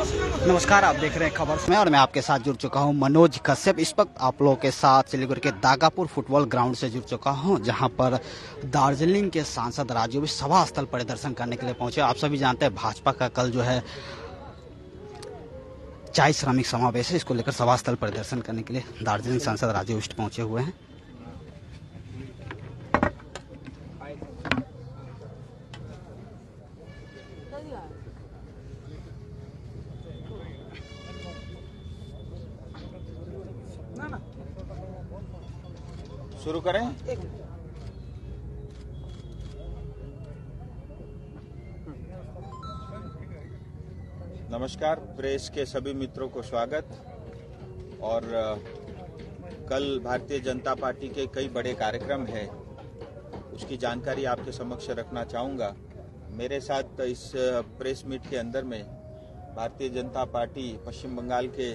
नमस्कार, आप देख रहे हैं खबर में और मैं आपके साथ जुड़ चुका हूं मनोज कश्यप। इस वक्त आप लोगों के साथ सिलीगुड़ी के दागापुर फुटबॉल ग्राउंड से जुड़ चुका हूं, जहां पर दार्जिलिंग के सांसद राजू भी सभा स्थल परिदर्शन करने के लिए पहुंचे। आप सभी जानते हैं भाजपा का कल जो है चाय श्रमिक समावेश है, इसको लेकर सभा स्थल परिदर्शन करने के लिए दार्जिलिंग सांसद राजू विष्ट पहुंचे हुए हैं। शुरू करें। नमस्कार, प्रेस के सभी मित्रों को स्वागत। और कल भारतीय जनता पार्टी के कई बड़े कार्यक्रम हैं, उसकी जानकारी आपके समक्ष रखना चाहूँगा। मेरे साथ इस प्रेस मीट के अंदर में भारतीय जनता पार्टी पश्चिम बंगाल के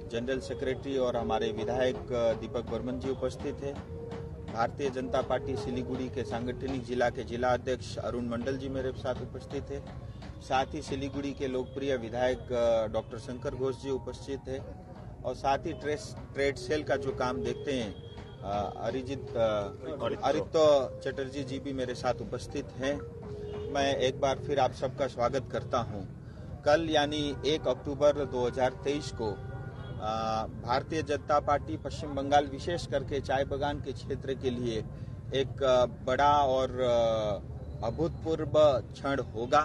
जनरल सेक्रेटरी और हमारे विधायक दीपक बर्मन जी उपस्थित थे। भारतीय जनता पार्टी सिलीगुड़ी के सांगठनिक जिला के जिला अध्यक्ष अरुण मंडल जी मेरे साथ उपस्थित थे। साथ ही सिलीगुड़ी के लोकप्रिय विधायक डॉक्टर शंकर घोष जी उपस्थित थे। और साथ ही ट्रेड सेल का जो काम देखते हैं अरितो चटर्जी जी भी मेरे साथ उपस्थित हैं। मैं एक बार फिर आप सबका स्वागत करता हूं। कल यानी 1 अक्टूबर 2023 को भारतीय जनता पार्टी पश्चिम बंगाल विशेष करके चाय बागान के क्षेत्र के लिए एक बड़ा और अभूतपूर्व क्षण होगा,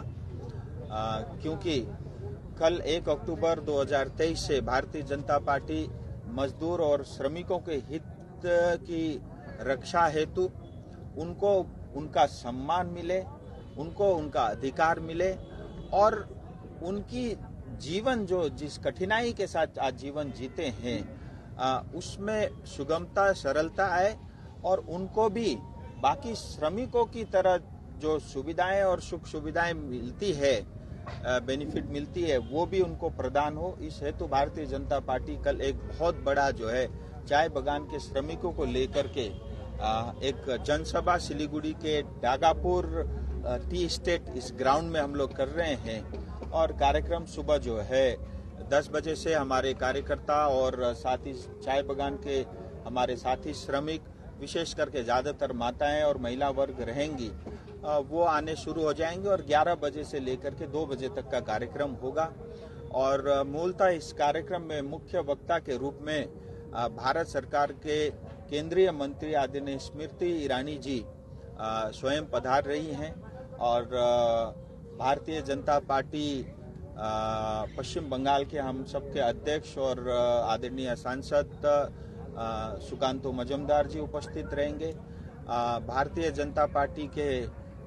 क्योंकि कल 1 अक्टूबर 2023 से भारतीय जनता पार्टी मजदूर और श्रमिकों के हित की रक्षा हेतु उनको उनका सम्मान मिले, उनको उनका अधिकार मिले और उनकी जीवन जो जिस कठिनाई के साथ आज जीवन जीते हैं उसमें सुगमता सरलता आए और उनको भी बाकी श्रमिकों की तरह जो सुविधाएं और सुख सुविधाएं मिलती है, बेनिफिट मिलती है, वो भी उनको प्रदान हो। इस हेतु भारतीय जनता पार्टी कल एक बहुत बड़ा जो है चाय बागान के श्रमिकों को लेकर के एक जनसभा सिलीगुड़ी के दागापुर टी स्टेट इस ग्राउंड में हम लोग कर रहे हैं। और कार्यक्रम सुबह जो है 10 बजे से हमारे कार्यकर्ता और साथ ही चाय बागान के हमारे साथी श्रमिक, विशेष करके ज़्यादातर माताएं और महिला वर्ग रहेंगी, वो आने शुरू हो जाएंगे और 11 बजे से लेकर के 2 बजे तक का कार्यक्रम होगा। और मूलतः इस कार्यक्रम में मुख्य वक्ता के रूप में भारत सरकार के केंद्रीय मंत्री आदरणीय स्मृति ईरानी जी स्वयं पधार रही हैं। और भारतीय जनता पार्टी पश्चिम बंगाल के हम सबके अध्यक्ष और आदरणीय सांसद सुकांतो मजूमदार जी उपस्थित रहेंगे। भारतीय जनता पार्टी के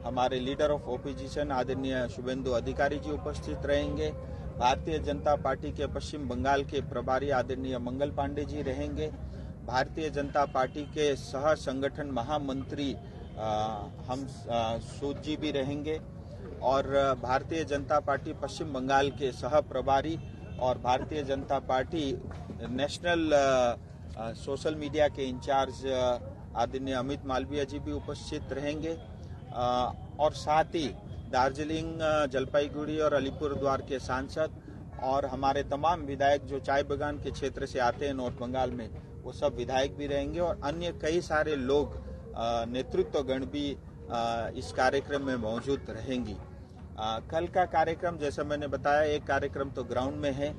हमारे लीडर ऑफ ओपोजिशन आदरणीय शुभेंदु अधिकारी जी उपस्थित रहेंगे। भारतीय जनता पार्टी के पश्चिम बंगाल के प्रभारी आदरणीय मंगल पांडे जी रहेंगे। भारतीय जनता पार्टी के सह संगठन महामंत्री हम सूद जी भी रहेंगे। और भारतीय जनता पार्टी पश्चिम बंगाल के सह प्रभारी और Bharatiya Janata party national social media के इंचार्ज आदरणीय अमित मालवीय जी भी उपस्थित रहेंगे। और साथ ही दार्जिलिंग, जलपाईगुड़ी और अलीपुरद्वार के सांसद और हमारे तमाम विधायक जो चाय बागान के क्षेत्र से आते हैं नॉर्थ बंगाल में, वो सब विधायक भी रहेंगे। और अन्य कई सारे लोग, नेतृत्व गण भी इस कार्यक्रम में मौजूद रहेंगी। कल का कार्यक्रम जैसा मैंने बताया, एक कार्यक्रम तो ग्राउंड में है।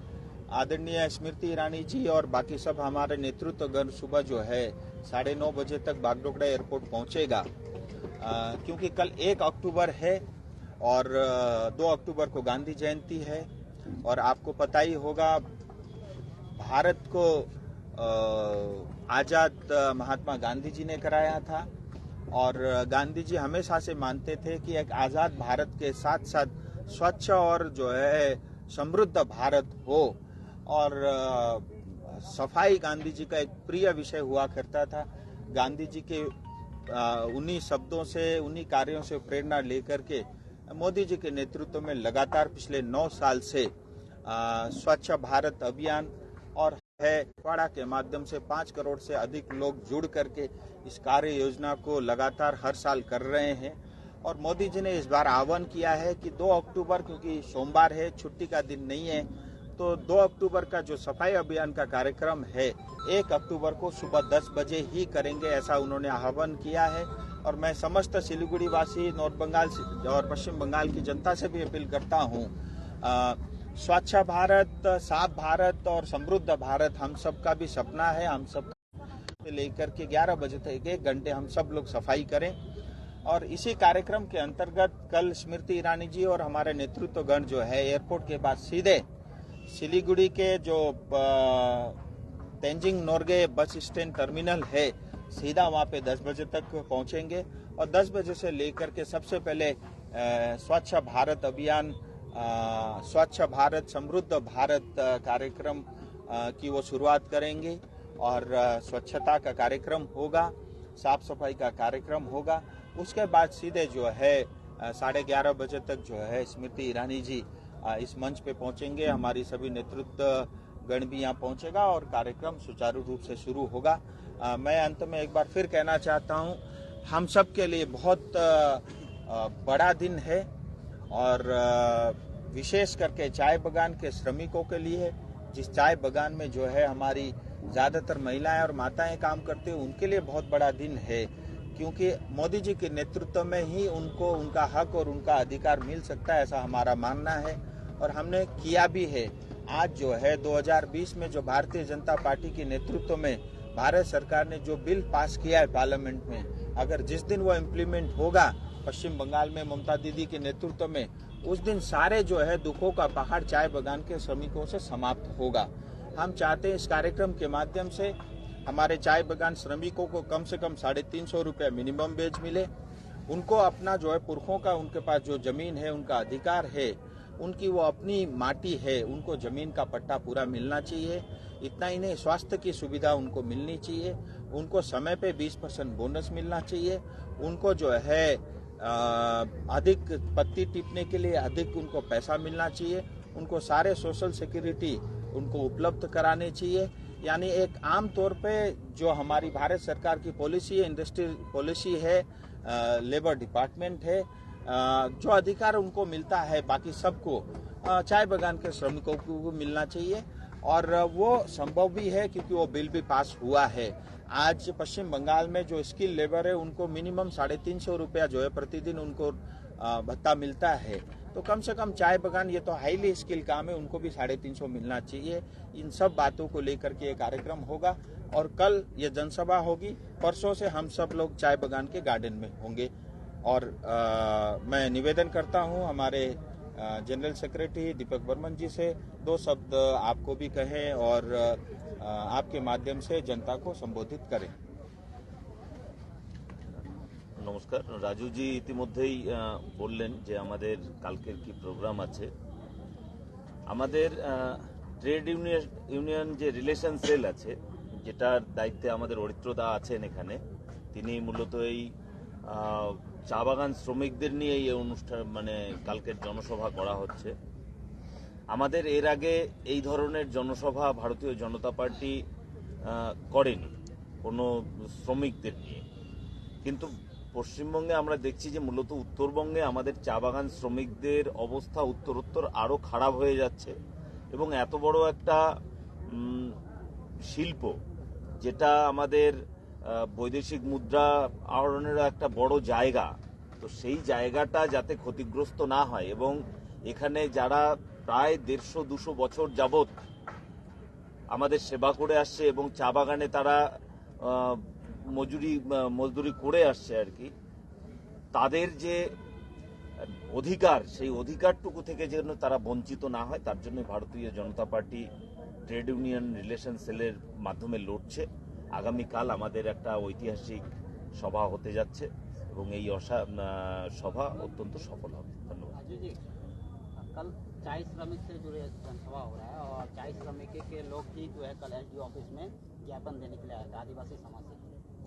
आदरणीय स्मृति ईरानी जी और बाकी सब हमारे नेतृत्व गण सुबह जो है 9:30 बजे तक बागडोगरा एयरपोर्ट पहुंचेगा, क्योंकि कल 1 अक्टूबर है और 2 अक्टूबर को गांधी जयंती है। और आपको पता ही होगा, भारत को आजाद महात्मा गांधी जी ने कराया था। और गांधी जी हमेशा से मानते थे कि एक आजाद भारत के साथ साथ स्वच्छ और जो है समृद्ध भारत हो। और सफाई गांधी जी का एक प्रिय विषय हुआ करता था। गांधी जी के उन्हीं शब्दों से, उन्हीं कार्यों से प्रेरणा लेकर के मोदी जी के नेतृत्व में लगातार पिछले 9 साल से स्वच्छ भारत अभियान और है पखवाड़ा के माध्यम से 5 करोड़ से अधिक लोग जुड़ करके इस कार्य योजना को लगातार हर साल कर रहे हैं। और मोदी जी ने इस बार आह्वान किया है कि 2 अक्टूबर, क्योंकि सोमवार है, छुट्टी का दिन नहीं है, तो 2 अक्टूबर का जो सफाई अभियान का कार्यक्रम है 1 अक्टूबर को सुबह 10 बजे ही करेंगे, ऐसा उन्होंने आह्वान किया है। और मैं समस्त सिलीगुड़ी वासी, नॉर्थ बंगाल और पश्चिम बंगाल की जनता से भी अपील करता हूँ, स्वच्छ भारत, साफ भारत और समृद्ध भारत हम सबका भी सपना है। हम सब लेकर के 11 बजे तक 1 घंटे हम सब लोग सफाई करें। और इसी कार्यक्रम के अंतर्गत कल स्मृति ईरानी जी और हमारे नेतृत्वगण जो है एयरपोर्ट के बाद सीधे सिलीगुड़ी के जो Tenzing Norgay bus stand terminal है, सीधा वहां पे 10 बजे तक पहुंचेंगे। और 10 बजे से लेकर के सबसे पहले स्वच्छ भारत अभियान, स्वच्छ भारत समृद्ध भारत कार्यक्रम की वो शुरुआत करेंगे। और स्वच्छता का कार्यक्रम होगा, साफ सफाई का कार्यक्रम होगा। उसके बाद सीधे जो है 11:30 बजे तक जो है स्मृति ईरानी जी इस मंच पे पहुंचेंगे। हमारी सभी नेतृत्व गण भी यहाँ पहुंचेगा और कार्यक्रम सुचारू रूप से शुरू होगा। मैं अंत में एक बार फिर कहना चाहता हूँ, हम सब के लिए बहुत बड़ा दिन है और विशेष करके चाय बागान के श्रमिकों के लिए, जिस चाय बागान में जो है हमारी ज्यादातर महिलाएं और माताएं काम करती हैं, उनके लिए बहुत बड़ा दिन है, क्योंकि मोदी जी के नेतृत्व में ही उनको उनका हक और उनका अधिकार मिल सकता है, ऐसा हमारा मानना है और हमने किया भी है। आज जो है 2020 में जो भारतीय जनता पार्टी के नेतृत्व में भारत सरकार ने जो बिल पास किया है पार्लियामेंट में, अगर जिस दिन वो इम्प्लीमेंट होगा पश्चिम बंगाल में ममता दीदी के नेतृत्व में, उस दिन सारे जो है दुखों का पहाड़ चाय बागान के श्रमिकों से समाप्त होगा। हम चाहते हैं इस कार्यक्रम के माध्यम से हमारे चाय बागान श्रमिकों को कम से कम 350 रुपये मिनिमम वेज मिले। उनको अपना जो है पुरखों का, उनके पास जो जमीन है, उनका अधिकार है, उनकी वो अपनी माटी है, उनको जमीन का पट्टा पूरा मिलना चाहिए। इतना ही नहीं, स्वास्थ्य की सुविधा उनको मिलनी चाहिए, उनको समय पे 20% बोनस मिलना चाहिए, उनको जो है अधिक पत्ती टिपने के लिए अधिक उनको पैसा मिलना चाहिए, उनको सारे सोशल सिक्योरिटी उनको उपलब्ध कराने चाहिए। यानी एक आम तौर पे जो हमारी भारत सरकार की पॉलिसी है, इंडस्ट्रियल पॉलिसी है, लेबर डिपार्टमेंट है, जो अधिकार उनको मिलता है बाकी सबको चाय बागान के श्रमिकों को मिलना चाहिए। और वो संभव भी है क्योंकि वो बिल भी पास हुआ है। आज पश्चिम बंगाल में जो स्किल लेबर है उनको मिनिमम 350 रुपया जो है प्रतिदिन उनको भत्ता मिलता है। तो कम से कम चाय बागान, ये तो हाईली स्किल काम है, उनको भी 350 मिलना चाहिए। इन सब बातों को लेकर के ये कार्यक्रम होगा और कल ये जनसभा होगी। परसों से हम सब लोग चाय बागान के गार्डन में होंगे। और मैं निवेदन करता हूँ हमारे जनरल सेक्रेटरी दीपक बर्मन जी से 2 शब्द आपको भी कहें और आपके माध्यम से जनता को संबोधित करें। নমস্কার। রাজুজি ইতিমধ্যেই বললেন যে আমাদের কালকের কি প্রোগ্রাম আছে। আমাদের ট্রেড ইউনিয়ন যে রিলেশন সেল আছে, যেটার দায়িত্বে আমাদের অরিত্রদা আছেন এখানে, তিনি মূলত এই চা বাগান শ্রমিকদের নিয়ে এই অনুষ্ঠান মানে কালকের জনসভা করা হচ্ছে। আমাদের এর আগে এই ধরনের জনসভা ভারতীয় জনতা পার্টি করেনি কোনো শ্রমিকদের নিয়ে, কিন্তু পশ্চিমবঙ্গে আমরা দেখছি যে মূলত উত্তরবঙ্গে আমাদের চা বাগান শ্রমিকদের অবস্থা উত্তরোত্তর আরো খারাপ হয়ে যাচ্ছে এবং এত বড় একটা শিল্প, যেটা আমাদের বৈদেশিক মুদ্রা আহরণের একটা বড় জায়গা, তো সেই জায়গাটা যাতে ক্ষতিগ্রস্ত না হয় এবং এখানে যারা প্রায় 150-200 বছর যাবত আমাদের সেবা করে আসছে এবং চা বাগানে তারা মজদুরি করে আসছে আর কি, তাদের যে অধিকার, সেই অধিকারটুকু থেকে যেন তারা বঞ্চিত না হয়, তার জন্য ভারতীয় জনতা পার্টি ট্রেড ইউনিয়ন রিলেশন সেলের মাধ্যমে লড়ছে। আগামীকাল আমাদের একটা ঐতিহাসিক সভা হতে যাচ্ছে এবং এই সভা অত্যন্ত সফল হবে। ধন্যবাদ। कल चाय श्रमिक से जुड़े जनसभा हो रहा है और चाय श्रमिक के लोग ही जो है कल एसडीओ ऑफिस में ज्ञापन देने के लिए आए थे आदिवासी समाज से।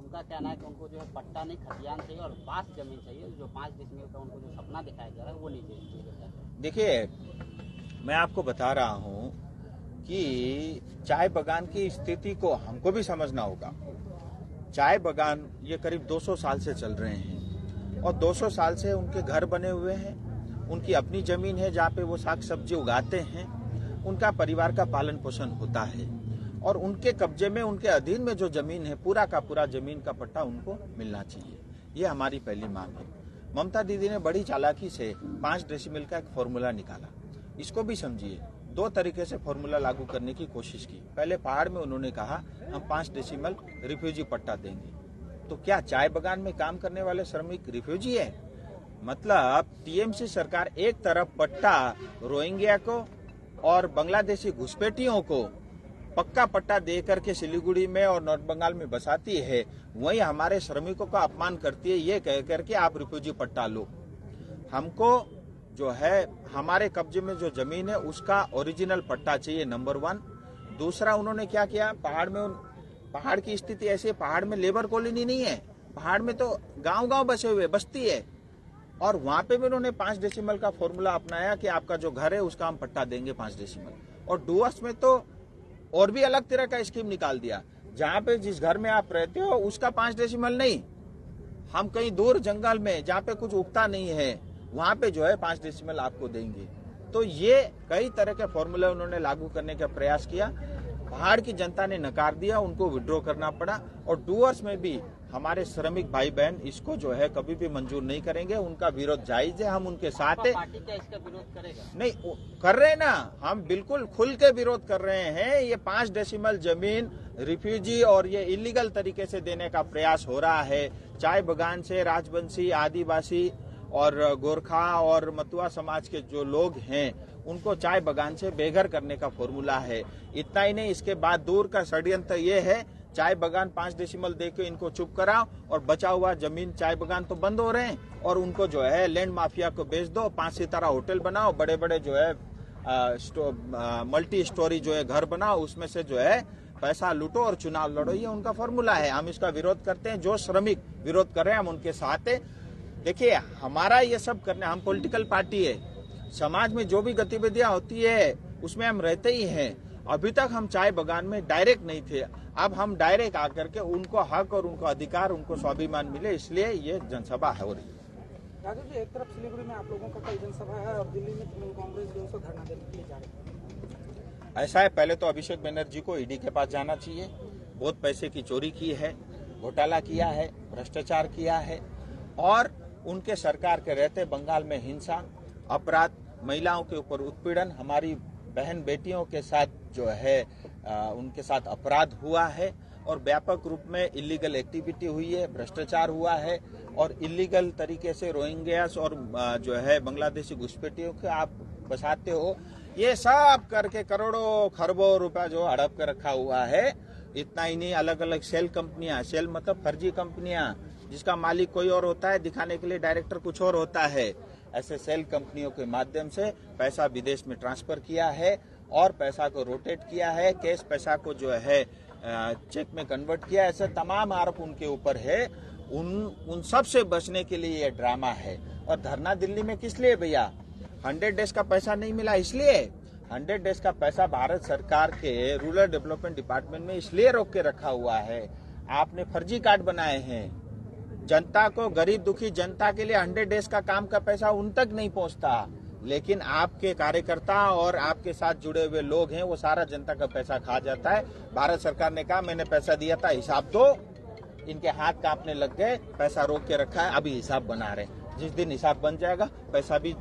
उनका कहना है कि उनको जो है पट्टा नहीं, खतियान चाहिए और पास जमीन चाहिए। जो 5 डिसमिल का उनको जो सपना दिखाया जा रहा है वो नहीं चाहिए। देखिए, मैं आपको बता रहा हूँ कि चाय बागान की स्थिति को हमको भी समझना होगा। चाय बागान ये करीब 200 साल से चल रहे हैं और 200 साल से उनके घर बने हुए हैं, उनकी अपनी जमीन है जहाँ पे वो साग सब्जी उगाते हैं, उनका परिवार का पालन पोषण होता है और उनके कब्जे में, उनके अधीन में जो जमीन है, पूरा का पूरा जमीन का पट्टा उनको मिलना चाहिए। ये हमारी पहली मांग है। ममता दीदी ने बड़ी चालाकी से 5 डेसिमल का एक फॉर्मूला निकाला। इसको भी समझिए, 2 तरीके से फॉर्मूला लागू करने की कोशिश की। पहले पहाड़ में उन्होंने कहा हम 5 डेसिमल रिफ्यूजी पट्टा देंगे। तो क्या चाय बगान में काम करने वाले श्रमिक रिफ्यूजी है? मतलब टीएमसी सरकार एक तरफ पट्टा रोहिंग्या को और बांग्लादेशी घुसपैठियों को पक्का पट्टा दे करके सिलीगुड़ी में और नॉर्थ बंगाल में बसाती है, वहीं हमारे श्रमिकों का अपमान करती है ये कह करके आप रिफ्यूजी पट्टा लो। हमको जो है हमारे कब्जे में जो जमीन है उसका ओरिजिनल पट्टा चाहिए, नंबर 1। दूसरा, उन्होंने क्या किया, पहाड़ की स्थिति ऐसी है, पहाड़ में लेबर कॉलोनी नहीं है, पहाड़ में तो गांव बसे हुए बस्ती है और वहां पे भी उन्होंने 5 डेसिमल का फॉर्मूला अपनाया कि आपका जो घर है उसका हम पट्टा देंगे 5 डेसिमल। और डुवर्स में तो और भी अलग तरह का स्कीम निकाल दिया, जहां पे जिस घर में आप रहते हो उसका 5 डेसिमल नहीं, हम कहीं दूर जंगल में जहां पे कुछ उगता नहीं है वहां पे जो है 5 डेसिमल आपको देंगे। तो ये कई तरह के फॉर्मूले उन्होंने लागू करने का प्रयास किया। पहाड़ की जनता ने नकार दिया, उनको विड्रॉ करना पड़ा। और डुवर्स में भी हमारे श्रमिक भाई बहन इसको जो है कभी भी मंजूर नहीं करेंगे। उनका विरोध जायज है, हम उनके साथ है। पार्टी क्या इसका विरोध करेगा? नहीं कर रहे हैं ना, हम बिल्कुल खुल के विरोध कर रहे हैं। ये 5 डेसिमल जमीन रिफ्यूजी और ये इलीगल तरीके से देने का प्रयास हो रहा है। चाय बगान से राजवंशी, आदिवासी और गोरखा और मतुआ समाज के जो लोग हैं उनको चाय बगान से बेघर करने का फॉर्मूला है। इतना ही नहीं, इसके बाद दूर का षड्यंत्र ये है, चाय बगान 5 डेसिमल देके इनको चुप कराओ और बचा हुआ जमीन, चाय बगान तो बंद हो रहे हैं और उनको जो है लैंड माफिया को बेच दो, 5 सितारा होटल बनाओ, बड़े बड़े जो है मल्टी स्टोरी जो है घर बनाओ, उसमें से जो है पैसा लूटो और चुनाव लड़ो। ये उनका फॉर्मूला है। हम इसका विरोध करते हैं। जो श्रमिक विरोध कर रहे हैं हम उनके साथ है। देखिए, हमारा ये सब करना, हम पॉलिटिकल पार्टी है, समाज में जो भी गतिविधियां होती है उसमें हम रहते ही हैं। अभी तक हम चाय बगान में डायरेक्ट नहीं थे, अब हम डायरेक्ट आकर के उनको हक और उनको अधिकार, उनको स्वाभिमान मिले, इसलिए ये जनसभा हो रही है। राजू जी, एक तरफ सिलीगुड़ी में आप लोगों का कल जनसभा है और दिल्ली में तृणमूल कांग्रेस जो है धरना देने के लिए जा रही है। ऐसा है, पहले तो अभिषेक बनर्जी को ईडी के पास जाना चाहिए। बहुत पैसे की चोरी की है, घोटाला किया है, भ्रष्टाचार किया है और उनके सरकार के रहते बंगाल में हिंसा, अपराध, महिलाओं के ऊपर उत्पीड़न, हमारी बहन बेटियों के साथ जो है उनके साथ अपराध हुआ है और व्यापक रूप में इलीगल एक्टिविटी हुई है, भ्रष्टाचार हुआ है और इलीगल तरीके से रोहिंग्यास और जो है बांग्लादेशी घुसपैठियों के आप बसाते हो। ये सब करके करोड़ों खरबों रुपया जो हड़प कर रखा हुआ है। इतना ही नहीं, अलग अलग सेल कंपनियां, सेल मतलब फर्जी कंपनियां जिसका मालिक कोई और होता है, दिखाने के लिए डायरेक्टर कुछ और होता है, ऐसे सेल कंपनियों के माध्यम से पैसा विदेश में ट्रांसफर किया है और पैसा को रोटेट किया है, कैश पैसा को जो है चेक में कन्वर्ट किया। ऐसे तमाम आरोप उनके ऊपर है। उन सब से बचने के लिए ये ड्रामा है। और धरना दिल्ली में किस लिए भैया? 100 डेज का पैसा नहीं मिला इसलिए। 100 डेज का पैसा भारत सरकार के रूरल डेवलपमेंट डिपार्टमेंट में इसलिए रोक के रखा हुआ है। आपने फर्जी कार्ड बनाए हैं। जनता को, गरीब दुखी जनता के लिए 100 डेज का काम का पैसा उन तक नहीं पहुंचता, लेकिन आपके कार्यकर्ता और आपके साथ जुड़े हुए लोग हैं, वो सारा जनता का पैसा खा जाता है। भारत सरकार ने कहा मैंने पैसा दिया था, हिसाब दो। इनके हाथ कांपने लग गए, पैसा रोक के रखा है, अभी हिसाब बना रहे। जिस दिन हिसाब बन जाएगा पैसा भी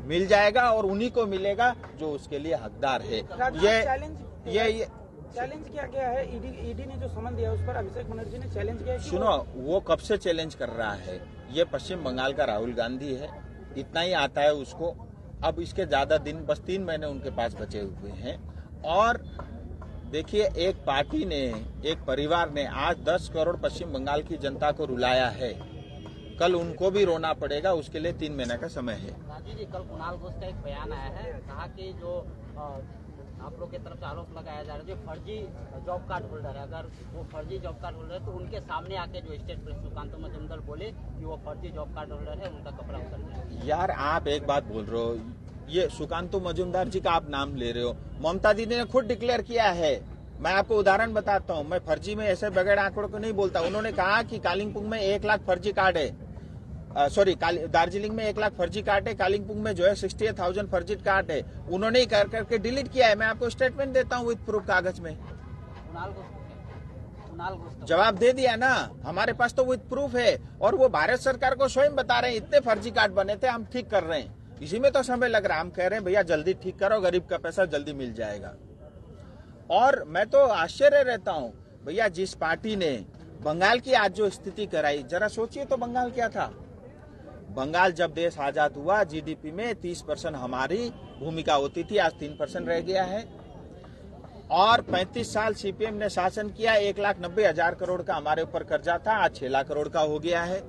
मिल जाएगा और उन्हीं को मिलेगा जो उसके लिए हकदार है। ये चैलेंज किया गया है। ईडी ने जो समन दिया उस पर अभिषेक बनर्जी ने चैलेंज किया। सुनो, वो कब से चैलेंज कर रहा है? ये पश्चिम बंगाल का राहुल गांधी है, इतना ही आता है उसको। अब इसके ज्यादा दिन, बस 3 महीने उनके पास बचे हुए हैं। और देखिए, एक पार्टी ने, एक परिवार ने आज 10 करोड़ पश्चिम बंगाल की जनता को रुलाया है। कल उनको भी रोना पड़ेगा, उसके लिए 3 महीने का समय है। राजू जी, कल कुणाल घोष का एक बयान आया है, कहा कि जो आप लोग की तरफ से आरोप लगाया जा रहा है जो फर्जी जॉब कार्ड होल्डर है, अगर वो फर्जी जॉब कार्ड होल्डर है तो उनके सामने आके जो स्टेट प्रेसिडेंट सुकांतो मजूमदार बोले कि वो फर्जी जॉब कार्ड होल्डर है, उनका कपड़ा उतर जाए। यार, आप एक बात बोल रहे हो, ये सुकांतो मजूमदार जी का आप नाम ले रहे हो। ममता दीदी ने खुद डिक्लेयर किया है। मैं आपको उदाहरण बताता हूँ, मैं फर्जी में ऐसे बगैर आंकड़ों को नहीं बोलता। उन्होंने कहा कि कालिम्पोंग में 1 लाख फर्जी कार्ड है। सॉरी दार्जिलिंग में 1 लाख फर्जी कार्ड है, कालिम्पोंग में जो है 68,000 फर्जी कार्ड है, उन्होंने ही कर करके डिलीट किया है। मैं आपको स्टेटमेंट देता हूँ विद प्रूफ कागज में, जवाब दे दिया ना, हमारे पास तो विद प्रूफ है। और वो भारत सरकार को स्वयं बता रहे हैं इतने फर्जी कार्ड बने थे, हम ठीक कर रहे हैं। इसी में तो समय लग रहा है, हम कह रहे हैं भैया जल्दी ठीक करो, गरीब का पैसा जल्दी मिल जाएगा। और मैं तो आश्चर्य रहता हूँ भैया, जिस पार्टी ने बंगाल की आज जो स्थिति कराई, जरा सोचिए तो बंगाल क्या था। बंगाल जब देश आजाद हुआ जीडीपी में 30% हमारी भूमिका होती थी, आज 3% रह गया है। और 35 साल सीपीएम ने शासन किया, 1,90,000 करोड़ का हमारे ऊपर कर्जा था, आज 6 लाख करोड़ का हो गया है।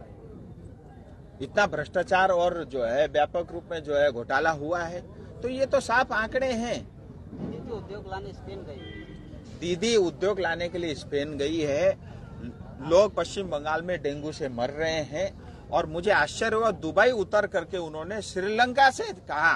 इतना भ्रष्टाचार और जो है व्यापक रूप में जो है घोटाला हुआ है, तो ये तो साफ आंकड़े हैं। उद्योग लाने स्पेन गई, दीदी उद्योग लाने के लिए स्पेन गई है। लोग पश्चिम बंगाल में डेंगू से मर रहे हैं। और मुझे आश्चर्य हुआ, दुबई उतर करके उन्होंने श्रीलंका से कहा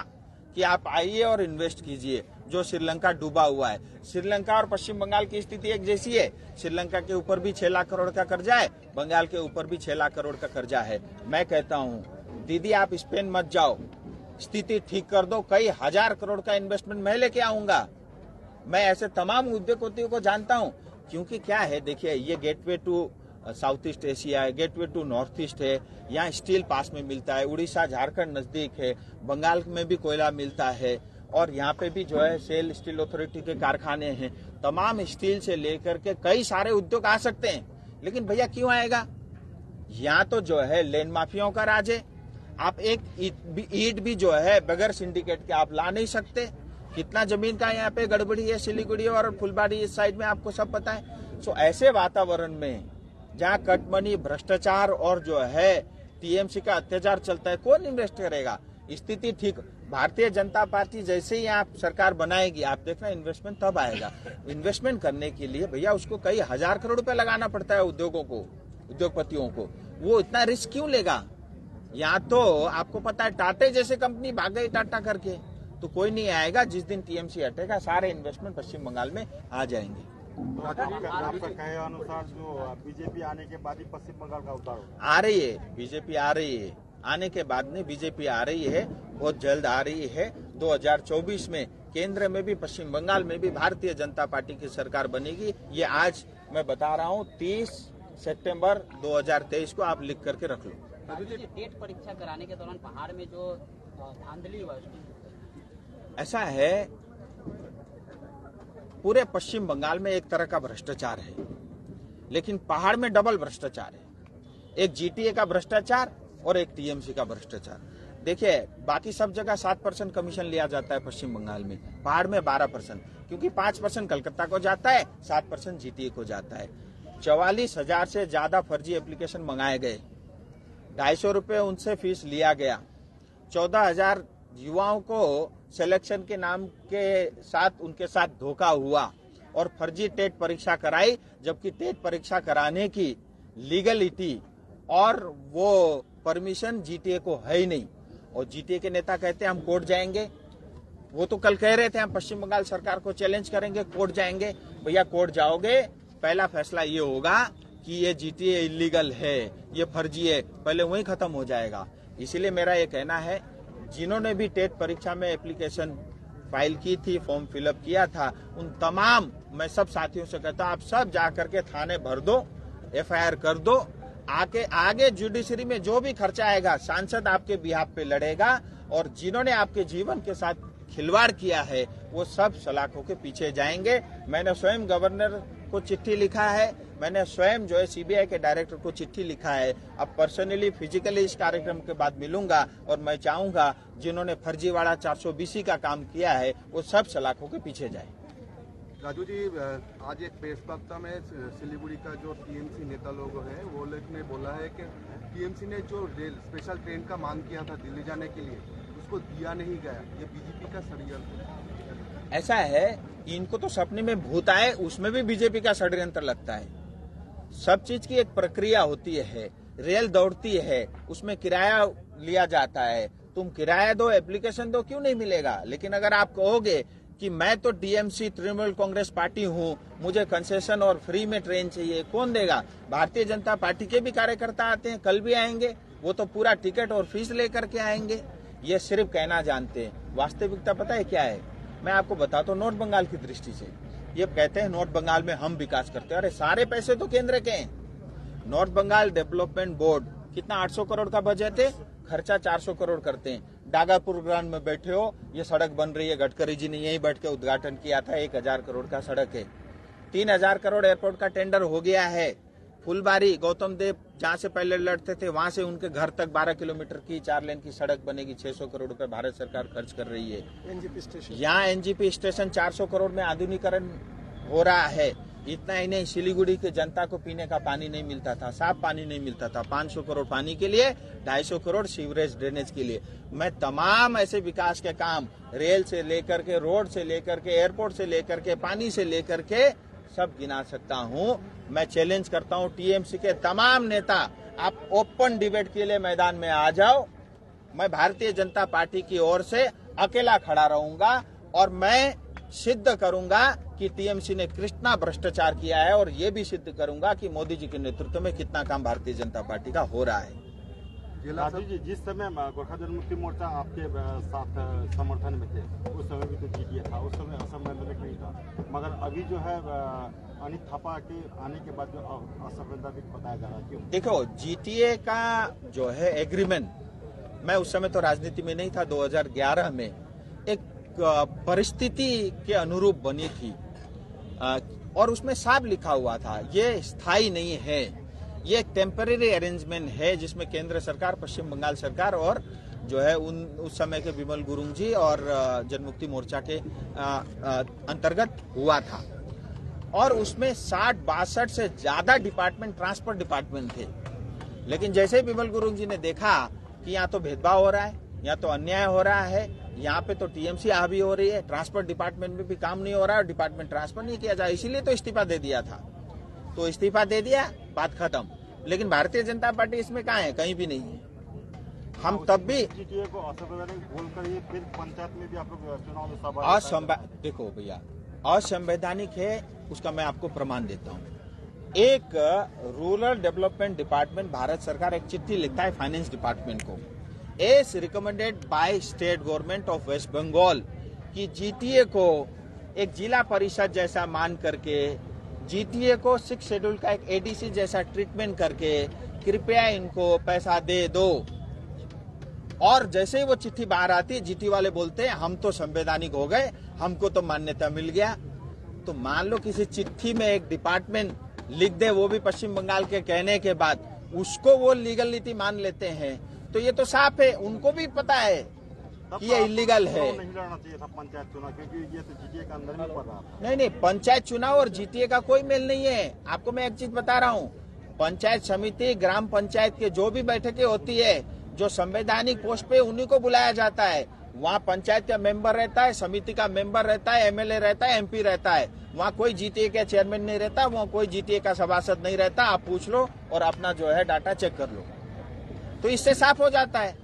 कि आप आइए और इन्वेस्ट कीजिए, जो श्रीलंका डूबा हुआ है। श्रीलंका और पश्चिम बंगाल की स्थिति एक जैसी है। श्रीलंका के ऊपर भी 6 लाख करोड़ का कर्जा है, बंगाल के ऊपर भी 6 लाख करोड़ का कर्जा है। मैं कहता हूँ दीदी आप स्पेन मत जाओ, स्थिति ठीक कर दो, कई हजार करोड़ का इन्वेस्टमेंट मैं लेके आऊंगा। मैं ऐसे तमाम उद्योगपतियों को जानता हूं, क्योंकि क्या है देखिए, ये gateway to South East Asia है, गेटवे टू नॉर्थ ईस्ट है, यहाँ स्टील पास में मिलता है, उड़ीसा झारखंड नजदीक है, बंगाल में भी कोयला मिलता है, और यहाँ पे भी जो है सेल स्टील अथॉरिटी के कारखाने हैं। तमाम स्टील से लेकर के कई सारे उद्योग आ सकते हैं, लेकिन भैया क्यों आएगा? यहाँ तो जो है लैंड माफियाओं का राज है। आप एक ईट भी जो है बगैर सिंडिकेट के आप ला नहीं सकते। कितना जमीन का यहाँ पे गड़बड़ी है सिलीगुड़ी और फुलबाड़ी इस साइड में, आपको सब पता है। सो ऐसे वातावरण में जहाँ कटमनी, भ्रष्टाचार और जो है टीएमसी का अत्याचार चलता है, कौन इन्वेस्ट करेगा? स्थिति ठीक, भारतीय जनता पार्टी जैसे ही आप सरकार बनाएगी, आप देखना इन्वेस्टमेंट तब आएगा। इन्वेस्टमेंट करने के लिए भैया उसको कई हजार करोड़ रुपए लगाना पड़ता है उद्योगों को, उद्योगपतियों को। वो इतना रिस्क क्यों लेगा? यहाँ तो आपको पता है टाटे जैसे कंपनी भाग गई टाटा करके, तो कोई नहीं आएगा। जिस दिन टीएमसी हटेगा सारे इन्वेस्टमेंट पश्चिम बंगाल में आ जाएंगे। आपका कहे अनुसार जो बीजेपी आने के बाद ही पश्चिम बंगाल का उतार होगा। आ रही है बीजेपी, आ रही है, आने के बाद में बीजेपी आ रही है, बहुत जल्द आ रही है। 2024 में केंद्र में भी पश्चिम बंगाल में भी भारतीय जनता पार्टी की सरकार बनेगी। ये आज मैं बता रहा हूँ, 30 सितंबर 2023 को आप लिख करके रख लो। टेट परीक्षा कराने के दौरान पहाड़ में जो धांधली हुआ, ऐसा है पूरे पश्चिम बंगाल में एक तरह का भ्रष्टाचार है, लेकिन पहाड़ में डबल भ्रष्टाचार है। एक जीटीए का भ्रष्टाचार और एक टीएमसी का भ्रष्टाचार। देखिए बाकी सब जगह 7% कमीशन लिया जाता है पश्चिम बंगाल में, पहाड़ में 12%, क्योंकि 5% कलकत्ता को जाता है, 7% जीटीए को जाता है। 44,000 से ज्यादा फर्जी एप्लीकेशन मंगाए गए, 250 रुपए उनसे फीस लिया गया। 14,000 युवाओं को सिलेक्शन के नाम के साथ उनके साथ धोखा हुआ और फर्जी टेट परीक्षा कराई, जबकि टेट परीक्षा कराने की लीगलिटी और वो परमिशन जीटीए को है ही नहीं। और जीटीए के नेता कहते हैं हम कोर्ट जाएंगे। वो तो कल कह रहे थे हम पश्चिम बंगाल सरकार को चैलेंज करेंगे, कोर्ट जाएंगे। भैया कोर्ट जाओगे, पहला फैसला ये होगा कि ये जीटीए इलीगल है, ये फर्जी है, पहले वही खत्म हो जाएगा। इसीलिए मेरा ये कहना है, जिन्होंने भी टेट परीक्षा में एप्लीकेशन फाइल की थी, फॉर्म फिलअप किया था, उन तमाम मैं सब साथियों से कहता हूं आप सब जा करके थाने भर दो, एफआईआर कर दो। आगे जुडिशरी में जो भी खर्चा आएगा सांसद आपके बिहाफ पे लड़ेगा, और जिन्होंने आपके जीवन के साथ खिलवाड़ किया है वो सब सलाखों के पीछे जाएंगे। मैंने स्वयं गवर्नर को चिट्ठी लिखा है, मैंने स्वयं जो है सीबीआई के डायरेक्टर को चिट्ठी लिखा है। अब पर्सनली फिजिकली इस कार्यक्रम के बाद मिलूंगा, और मैं चाहूंगा जिन्होंने फर्जीवाड़ा 420 का काम किया है वो सब सलाखों के पीछे जाए। राजू जी, आज एक प्रेस वार्ता में सिलीगुड़ी का जो टीएमसी नेता लोग हैं वो लोग ने बोला है कि टीएमसी ने जो स्पेशल ट्रेन का मांग किया था दिल्ली जाने के लिए, उसको दिया नहीं गया, ये बीजेपी का षड्यंत्र। ऐसा है, इनको तो सपने में भूत आए उसमें भी बीजेपी का षड्यंत्र लगता है। सब चीज की एक प्रक्रिया होती है, रेल दौड़ती है, उसमें किराया लिया जाता है। तुम किराया दो, एप्लीकेशन दो, क्यों नहीं मिलेगा? लेकिन अगर आप कहोगे कि मैं तो टीएमसी तृणमूल कांग्रेस पार्टी हूं, मुझे कंसेशन और फ्री में ट्रेन चाहिए, कौन देगा? भारतीय जनता पार्टी के भी कार्यकर्ता आते हैं, कल भी आएंगे। वो तो पूरा टिकट और फीस लेकर के आएंगे। ये सिर्फ कहना जानते हैं, वास्तविकता पता है क्या है? मैं आपको बताता हूँ। नॉर्थ बंगाल की दृष्टि से ये कहते हैं नॉर्थ बंगाल में हम विकास करते हैं। अरे सारे पैसे तो केंद्र के हैं। नॉर्थ बंगाल डेवलपमेंट बोर्ड कितना 800 करोड़ का बजट है, खर्चा 400 करोड़ करते हैं। डागापुर ग्राउंड में बैठे हो, ये सड़क बन रही है, गडकरी जी ने यहीं बैठ के उद्घाटन किया था। 1000 करोड़ का सड़क है। 3000 करोड़ एयरपोर्ट का टेंडर हो गया है। फुलबारी गौतम देव जहाँ से पहले लड़ते थे वहां से उनके घर तक 12 किलोमीटर की 4 लेन की सड़क बनेगी। 600 करोड़ रुपए भारत सरकार खर्च कर रही है। एनजीपी स्टेशन, यहाँ एनजीपी स्टेशन 400 करोड़ में आधुनिकीकरण हो रहा है। इतना ही नहीं, सिलीगुड़ी की जनता को पीने का पानी नहीं मिलता था, साफ पानी नहीं मिलता था। 500 करोड़ पानी के लिए, 250 करोड़ सीवरेज ड्रेनेज के लिए। मैं तमाम ऐसे विकास के काम, रेल से लेकर के, रोड से लेकर के, एयरपोर्ट से लेकर के, पानी से लेकर के सब गिना सकता हूं। मैं चैलेंज करता हूं टीएमसी के तमाम नेता, आप ओपन डिबेट के लिए मैदान में आ जाओ। मैं भारतीय जनता पार्टी की ओर से अकेला खड़ा रहूंगा और मैं सिद्ध करूंगा कि टीएमसी ने कितना भ्रष्टाचार किया है, और ये भी सिद्ध करूंगा कि मोदी जी के नेतृत्व में कितना काम भारतीय जनता पार्टी का हो रहा है। राजू जी, जिस समय गोरखा जनमुक्ति मोर्चा आपके साथ समर्थन में थे, उस समय भी तो जीटीए था, उस समय असंवैधानिक नहीं था। मगर अभी जो है अनिल थापा के आने के बाद जो असंवैधानिक बताया जा रहा है, क्यों? देखो, जीटीए का जो है एग्रीमेंट, मैं उस समय तो राजनीति में नहीं था, 2011 में एक परिस्थिति के अनुरूप बनी थी और उसमें साफ लिखा हुआ था ये स्थायी नहीं है, ये एक टेम्परेरी अरेंजमेंट है जिसमें केंद्र सरकार, पश्चिम बंगाल सरकार और जो है उस समय के विमल गुरुंग जी और जनमुक्ति मोर्चा के अंतर्गत हुआ था। और उसमें 60-62 से ज्यादा डिपार्टमेंट ट्रांसपोर्ट डिपार्टमेंट थे। लेकिन जैसे ही विमल गुरुंग जी ने देखा कि यहाँ तो भेदभाव हो रहा है, यहाँ तो अन्याय हो रहा है, यहाँ पे तो टीएमसी हावी हो रही है, ट्रांसपोर्ट डिपार्टमेंट में भी काम नहीं हो रहा है और डिपार्टमेंट ट्रांसफर नहीं किया जाए, इसीलिए तो इस्तीफा दे दिया था। तो इस्तीफा दे दिया, बात खत्म। लेकिन भारतीय जनता पार्टी इसमें कहाँ है? कहीं भी नहीं है। हम तब भी जीटीए को असंवैधानिक बोलकर ही फिर पंचायत में भी आप लोग चुनाव में देखो भैया, असंवैधानिक है उसका मैं आपको प्रमाण देता हूँ। एक रूरल डेवलपमेंट डिपार्टमेंट, भारत सरकार एक चिट्ठी लिखता है फाइनेंस डिपार्टमेंट को, as recommended by state government of West Bengal, कि जीटीए को एक जिला परिषद जैसा मान करके, जीटीए को 6 शेड्यूल का एक एडीसी जैसा ट्रीटमेंट करके कृपया इनको पैसा दे दो। और जैसे ही वो चिट्ठी बाहर आती है, जीटी वाले बोलते हैं हम तो संवैधानिक हो गए, हमको तो मान्यता मिल गया। तो मान लो किसी चिट्ठी में एक डिपार्टमेंट लिख दे, वो भी पश्चिम बंगाल के कहने के बाद, उसको वो लीगल नीति मान लेते हैं, तो ये तो साफ है, उनको भी पता है कि ये इलीगल है। नहीं लड़ना चाहिए था पंचायत चुनाव, क्योंकि ये तो जीटीए का अंदर में पड़ रहा था। नहीं, पंचायत चुनाव और जीटीए का कोई मेल नहीं है। आपको मैं एक चीज बता रहा हूँ, पंचायत समिति, ग्राम पंचायत के जो भी बैठकें होती है, जो संवैधानिक पोस्ट पे उन्हीं को बुलाया जाता है। वहाँ पंचायत का मेंबर रहता है, समिति का मेंबर रहता है, एमएलए रहता है, एमपी रहता है। वहाँ कोई जीटीए का चेयरमैन नहीं रहता, वहाँ कोई जीटीए का सभासद नहीं रहता। आप पूछ लो और अपना जो है डाटा चेक कर लो, तो इससे साफ हो जाता है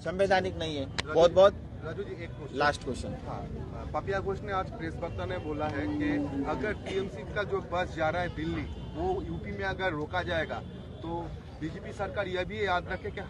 संवैधानिक नहीं है। बहुत बहुत राजू जी, एक क्वेश्चन, लास्ट क्वेश्चन। हाँ, पापिया घोष ने आज प्रेस वक्ता ने बोला है कि अगर टीएमसी का जो बस जा रहा है दिल्ली, वो यूपी में अगर रोका जाएगा तो बीजेपी सरकार यह भी याद रखे कि